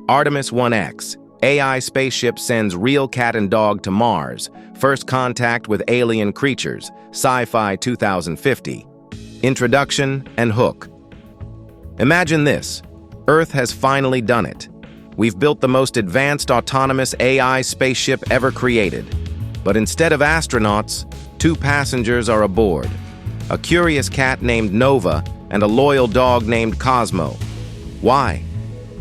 Artemis-1X, AI spaceship sends real cat and dog to Mars. First contact with alien creatures. Sci-Fi 2050. Introduction and hook. Imagine this. Earth has finally done it. We've built the most advanced autonomous AI spaceship ever created. But instead of astronauts, two passengers are aboard. A curious cat named Nova and a loyal dog named Cosmo. Why?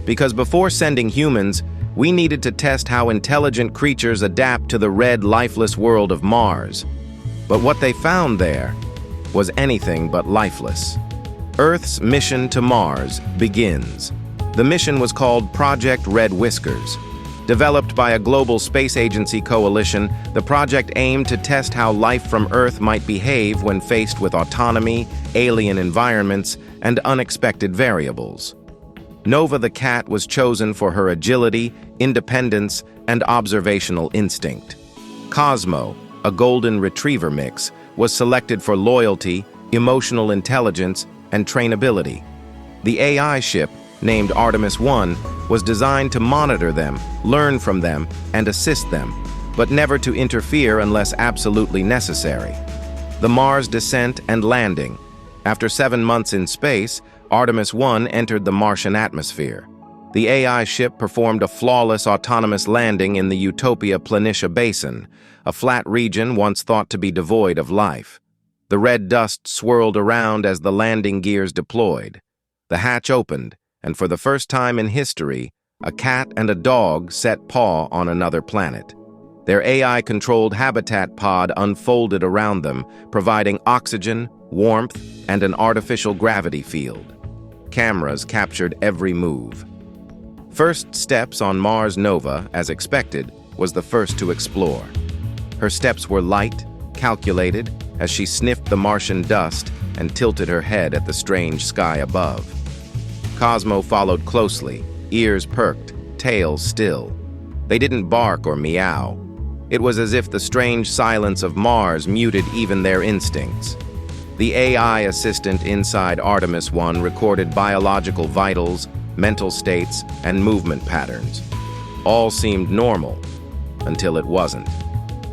Because before sending humans, we needed to test how intelligent creatures adapt to the red, lifeless world of Mars. But what they found there was anything but lifeless. Earth's mission to Mars begins. The mission was called Project Red Whiskers. Developed by a global space agency coalition, the project aimed to test how life from Earth might behave when faced with autonomy, alien environments, and unexpected variables. Nova the cat was chosen for her agility, independence, and observational instinct. Cosmo, a golden retriever mix, was selected for loyalty, emotional intelligence, and trainability. The AI ship, named Artemis-1, was designed to monitor them, learn from them, and assist them, but never to interfere unless absolutely necessary. The Mars descent and landing. After 7 months in space, Artemis-1 entered the Martian atmosphere. The AI ship performed a flawless autonomous landing in the Utopia Planitia Basin, a flat region once thought to be devoid of life. The red dust swirled around as the landing gears deployed. The hatch opened, and for the first time in history, a cat and a dog set paw on another planet. Their AI-controlled habitat pod unfolded around them, providing oxygen, warmth, and an artificial gravity field. Cameras captured every move. First steps on Mars. Nova, as expected, was the first to explore. Her steps were light, calculated, as she sniffed the Martian dust and tilted her head at the strange sky above. Cosmo followed closely, ears perked, tail still. They didn't bark or meow. It was as if the strange silence of Mars muted even their instincts. The AI assistant inside Artemis-1 recorded biological vitals, mental states, and movement patterns. All seemed normal, until it wasn't.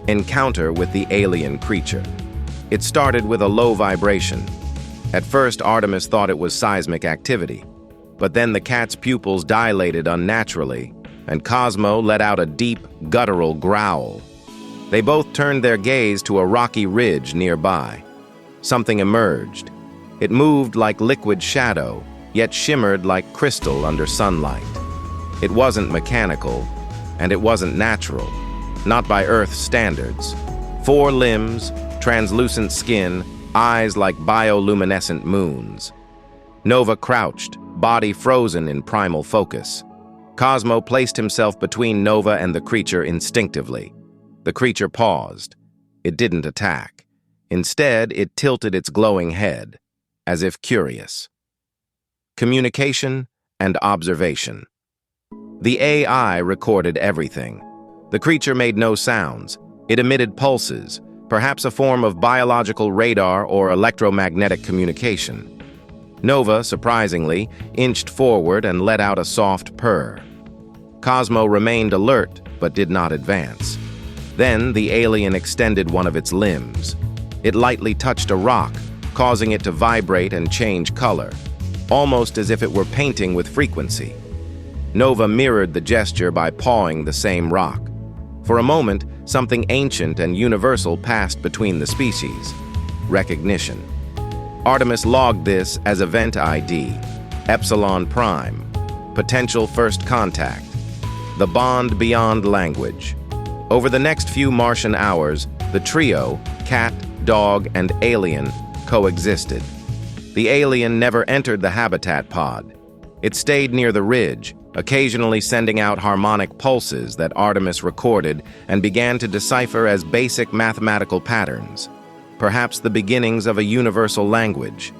Encounter with the alien creature. It started with a low vibration. At first, Artemis thought it was seismic activity. But then the cat's pupils dilated unnaturally, and Cosmo let out a deep, guttural growl. They both turned their gaze to a rocky ridge nearby. Something emerged. It moved like liquid shadow, yet shimmered like crystal under sunlight. It wasn't mechanical, and it wasn't natural, not by Earth's standards. 4 limbs, translucent skin, eyes like bioluminescent moons. Nova crouched, body frozen in primal focus. Cosmo placed himself between Nova and the creature instinctively. The creature paused. It didn't attack. Instead, it tilted its glowing head, as if curious. Communication and observation. The AI recorded everything. The creature made no sounds. It emitted pulses, perhaps a form of biological radar or electromagnetic communication. Nova, surprisingly, inched forward and let out a soft purr. Cosmo remained alert, but did not advance. Then the alien extended one of its limbs. It lightly touched a rock, causing it to vibrate and change color, almost as if it were painting with frequency. Nova mirrored the gesture by pawing the same rock. For a moment, something ancient and universal passed between the species: recognition. Artemis logged this as Event ID, Epsilon Prime, potential first contact, the bond beyond language. Over the next few Martian hours, the trio, cat, dog, and alien, coexisted. The alien never entered the habitat pod. It stayed near the ridge, occasionally sending out harmonic pulses that Artemis recorded and began to decipher as basic mathematical patterns, perhaps the beginnings of a universal language.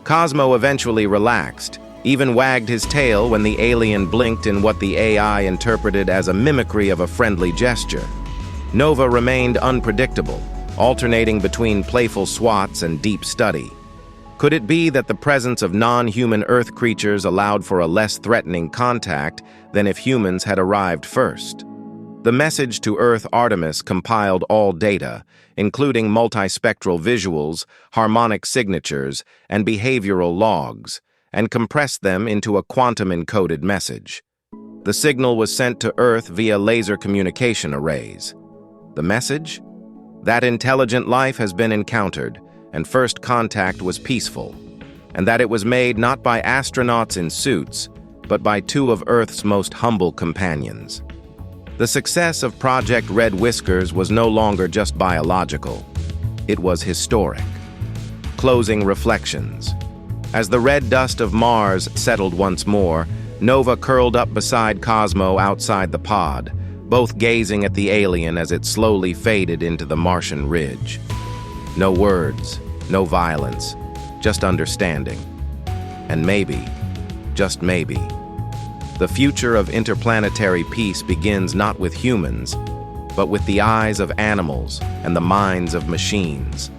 Cosmo eventually relaxed, even wagged his tail when the alien blinked in what the AI interpreted as a mimicry of a friendly gesture. Nova remained unpredictable, alternating between playful swats and deep study. Could it be that the presence of non-human Earth creatures allowed for a less threatening contact than if humans had arrived first? The message to Earth Artemis compiled all data, including multispectral visuals, harmonic signatures, and behavioral logs, and compressed them into a quantum-encoded message. The signal was sent to Earth via laser communication arrays. The message? That intelligent life has been encountered, and first contact was peaceful, and that it was made not by astronauts in suits, but by two of Earth's most humble companions. The success of Project Red Whiskers was no longer just biological. It was historic. Closing reflections. As the red dust of Mars settled once more, Nova curled up beside Cosmo outside the pod, both gazing at the alien as it slowly faded into the Martian ridge. No words, no violence, just understanding. And maybe, just maybe, the future of interplanetary peace begins not with humans, but with the eyes of animals and the minds of machines.